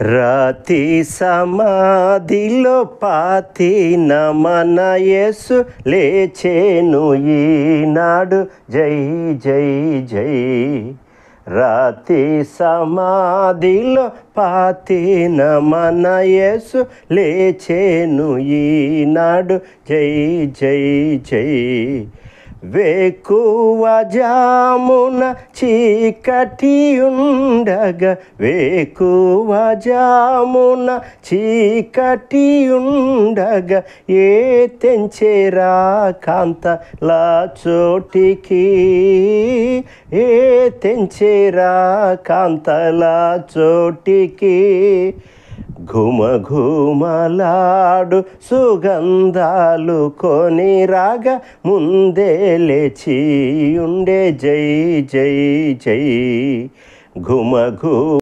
రాతి సమాధిలో పాతిన మన యేసు లేచెను ఈనాడు, జై జై జై. రాతి సమాధిలో పాతిన మన యేసు లేచెను ఈనాడు, జై జై జై. వేకువ జామున చీకటి ఉండగా, వేకువ జామున చీకటి ఉండగా, ఏ తెంచేరా కాంతలా చోటికి, ఏ తెంచేరా కాంతలా చోటికి. ఘుమఘుమలాడు సుగంధాలు కొని రాగా, ముందే లేచి ఉండే, జై జై జై. ఘుమఘు